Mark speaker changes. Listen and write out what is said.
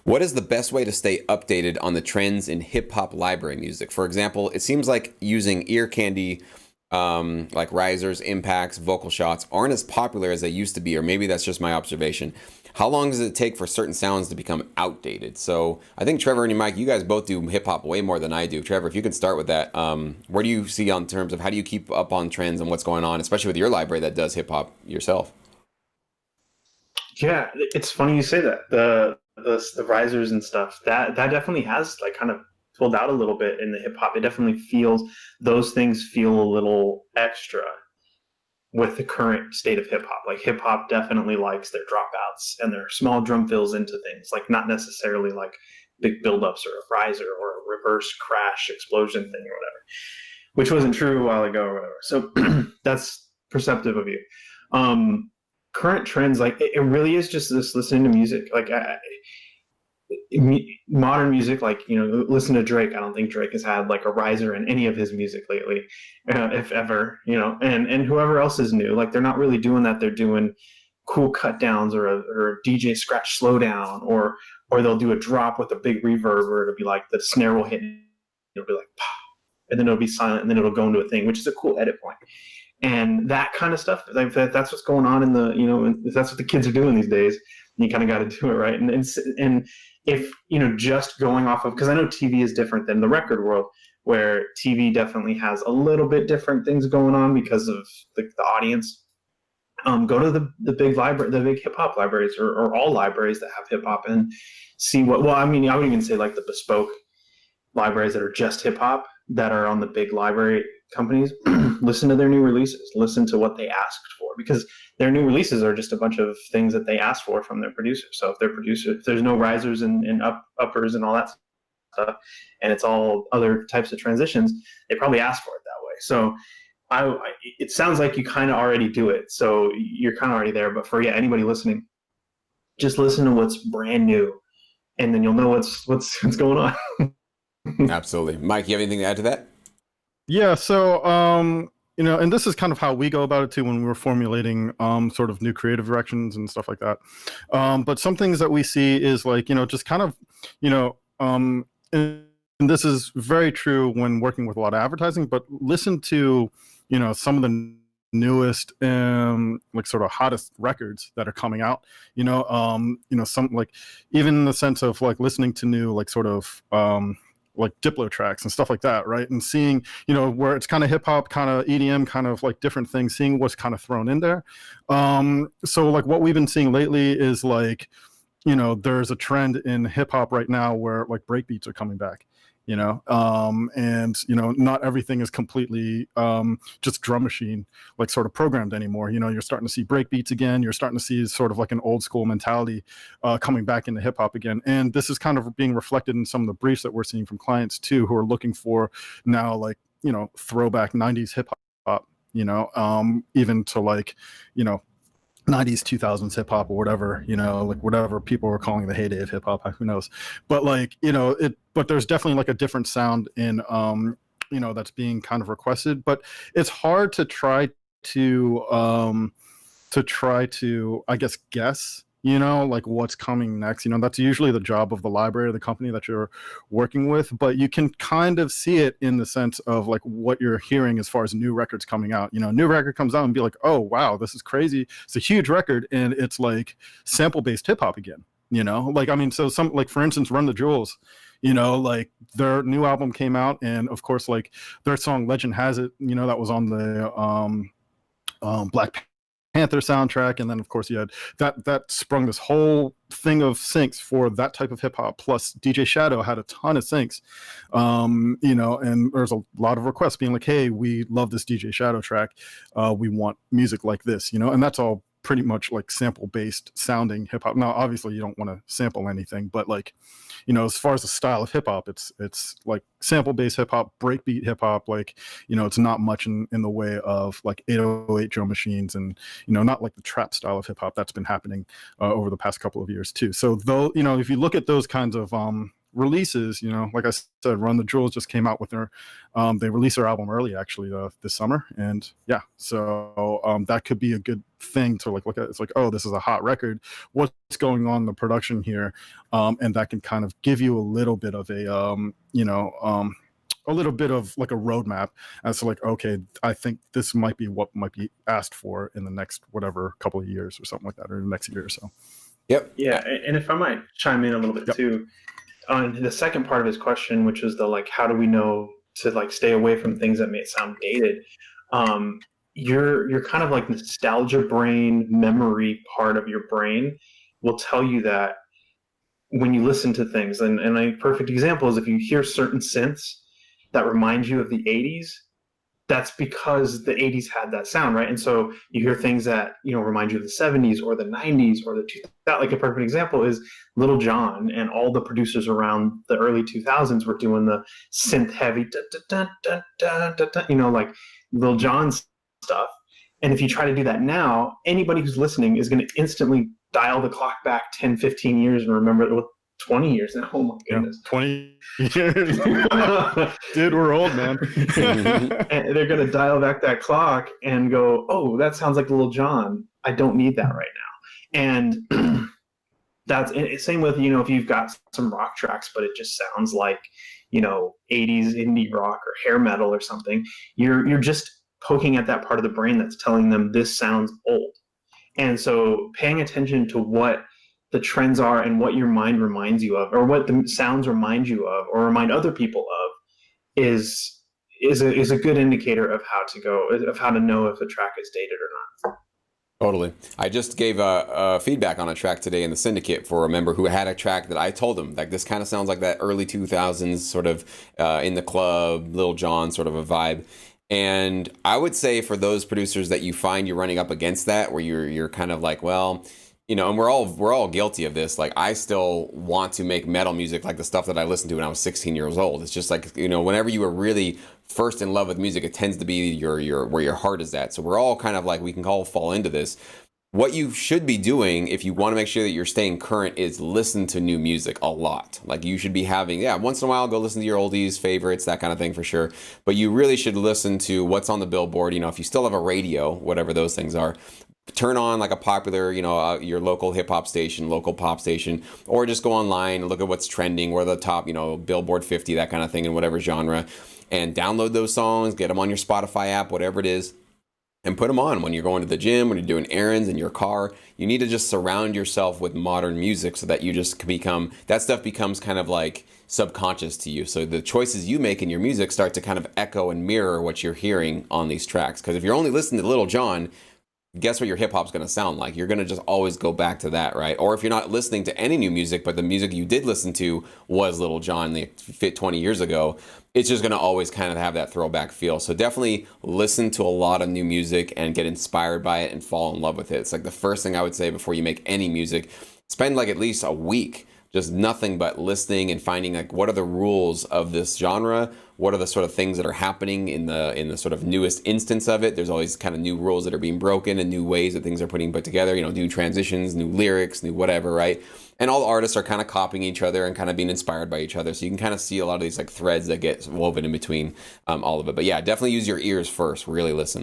Speaker 1: What is the best way to stay updated on the trends in hip hop library music? For example, it seems like using ear candy, like risers, impacts, vocal shots aren't as popular as they used to be, or maybe that's just my observation. How long does it take for certain sounds to become outdated? So I think Trevor and Mike, you guys both do hip hop way more than I do. Trevor, if you could start with that, where do you see on terms of how do you keep up on trends and what's going on, especially with your library that does hip hop yourself?
Speaker 2: Yeah, it's funny you say that. The risers and stuff that definitely has like kind of pulled out a little bit in the hip hop. It definitely feels those things feel a little extra with the current state of hip hop. Like hip hop definitely likes their dropouts and their small drum fills into things, like not necessarily like big buildups or a riser or a reverse crash explosion thing or whatever, which wasn't true a while ago or whatever. So that's perceptive of you. Current trends, like it really is just this listening to music. Like modern music, like listen to Drake. I don't think Drake has had like a riser in any of his music lately, if ever. And whoever else is new, like they're not really doing that. They're doing cool cut downs or a DJ scratch slowdown, or they'll do a drop with a big reverb, or it'll be like the snare will hit, it'll be like pop, and then it'll be silent, and then it'll go into a thing, which is a cool edit point. And that kind of stuff, like that's what's going on in the, and that's what the kids are doing these days. You kind of got to do it right. And if, just going off of, because I know TV is different than the record world, where TV definitely has a little bit different things going on because of the audience. Go to the big library, the big hip hop libraries, or all libraries that have hip hop, and see I would even say like the bespoke libraries that are just hip hop that are on the big library companies. Listen to their new releases, listen to what they asked for, because their new releases are just a bunch of things that they asked for from their producers. So if there's no risers and uppers and all that stuff, and it's all other types of transitions, they probably asked for it that way. So it sounds like you kind of already do it, so you're kind of already there. But for anybody listening, just listen to what's brand new, and then you'll know what's going on.
Speaker 1: Absolutely. Mike, you have anything to add to that?
Speaker 3: Yeah, so and this is kind of how we go about it too when we were formulating sort of new creative directions and stuff like that. But some things that we see is like, just kind of, and this is very true when working with a lot of advertising, but listen to, some of the newest like sort of hottest records that are coming out, some like even in the sense of like listening to new like sort of like Diplo tracks and stuff like that, right? And seeing, where it's kind of hip hop, kind of EDM, kind of like different things, seeing what's kind of thrown in there. So like what we've been seeing lately is like, there's a trend in hip hop right now where like breakbeats are coming back. And not everything is completely just drum machine like sort of programmed anymore. You're starting to see breakbeats again. You're starting to see sort of like an old school mentality coming back into hip hop again. And this is kind of being reflected in some of the briefs that we're seeing from clients too, who are looking for now like throwback 90s hip hop, even to like 90s 2000s hip hop or whatever, like whatever people were calling the heyday of hip hop, who knows. But like but there's definitely like a different sound in that's being kind of requested. But it's hard to try to I guess like what's coming next. That's usually the job of the library or the company that you're working with, but you can kind of see it in the sense of like what you're hearing as far as new records coming out. New record comes out and be like, oh wow, this is crazy, it's a huge record, and it's like sample based hip hop again. Like so some, like for instance, Run the Jewels, like their new album came out, and of course like their song Legend Has It, that was on the Black Panther soundtrack, and then of course you had that sprung this whole thing of syncs for that type of hip hop. Plus DJ Shadow had a ton of syncs, and there's a lot of requests being like, hey, we love this DJ Shadow track, we want music like this, and that's all pretty much like sample based sounding hip hop. Now obviously you don't want to sample anything, but like as far as the style of hip hop, it's like sample based hip hop, breakbeat hip hop, like it's not much in the way of like 808 drum machines, and not like the trap style of hip hop that's been happening over the past couple of years too. So though if you look at those kinds of releases, like I said, Run the Jewels just came out with their, they released their album early actually this summer, and yeah, so that could be a good thing to like look at. It's like, oh, this is a hot record. What's going on in the production here, and that can kind of give you a little bit of a little bit of like a roadmap as to like, okay, I think this might be what might be asked for in the next whatever couple of years or something like that, or the next year or so.
Speaker 1: Yep.
Speaker 2: Yeah, and if I might chime in a little bit too, on the second part of his question, which was the like, how do we know to like stay away from things that may sound dated? Your kind of like nostalgia brain memory part of your brain will tell you that when you listen to things, and a perfect example is if you hear certain synths that remind you of the 80s, that's because the 80s had that sound, right? And so you hear things that, remind you of the 70s or the 90s or the 2000s. Like a perfect example is Little John, and all the producers around the early 2000s were doing the synth heavy, like Little John stuff. And if you try to do that now, anybody who's listening is going to instantly dial the clock back 10, 15 years and remember it. 20 years now. Oh my goodness.
Speaker 3: 20 years. Dude, we're old, man.
Speaker 2: And they're going to dial back that clock and go, oh, that sounds like Little John. I don't need that right now. And that's same with, if you've got some rock tracks, but it just sounds like, 80s indie rock or hair metal or something. You're just poking at that part of the brain that's telling them this sounds old. And so paying attention to what the trends are and what your mind reminds you of, or what the sounds remind you of, or remind other people of, is a good indicator of how to know if a track is dated or not.
Speaker 1: Totally. I just gave feedback on a track today in the syndicate for a member who had a track that I told him, like, this kind of sounds like that early 2000s sort of in the club, Lil Jon sort of a vibe. And I would say for those producers that you find you're running up against that, where you're kind of like, well, and we're all guilty of this. Like, I still want to make metal music like the stuff that I listened to when I was 16 years old. It's just like, whenever you were really first in love with music, it tends to be your where your heart is at. So we're all kind of like, we can all fall into this. What you should be doing if you want to make sure that you're staying current is listen to new music a lot. Like, you should be having, once in a while, go listen to your oldies, favorites, that kind of thing for sure. But you really should listen to what's on the Billboard. If you still have a radio, whatever those things are, turn on like a popular, your local hip hop station, local pop station, or just go online and look at what's trending, where the top, Billboard 50, that kind of thing in whatever genre, and download those songs, get them on your Spotify app, whatever it is, and put them on when you're going to the gym, when you're doing errands in your car. You need to just surround yourself with modern music so that you just that stuff becomes kind of like subconscious to you. So the choices you make in your music start to kind of echo and mirror what you're hearing on these tracks. Because if you're only listening to Little John, guess what your hip hop's going to sound like? You're going to just always go back to that, right? Or if you're not listening to any new music, but the music you did listen to was Little John 20 years ago, it's just going to always kind of have that throwback feel. So definitely listen to a lot of new music and get inspired by it and fall in love with it. It's like the first thing I would say before you make any music. Spend like at least a week just nothing but listening and finding like, what are the rules of this genre? What are the sort of things that are happening in the sort of newest instance of it? There's always kind of new rules that are being broken and new ways that things are put together, new transitions, new lyrics, new whatever, right? And all the artists are kind of copying each other and kind of being inspired by each other. So you can kind of see a lot of these like threads that get woven in between all of it. But yeah, definitely use your ears first, really listen.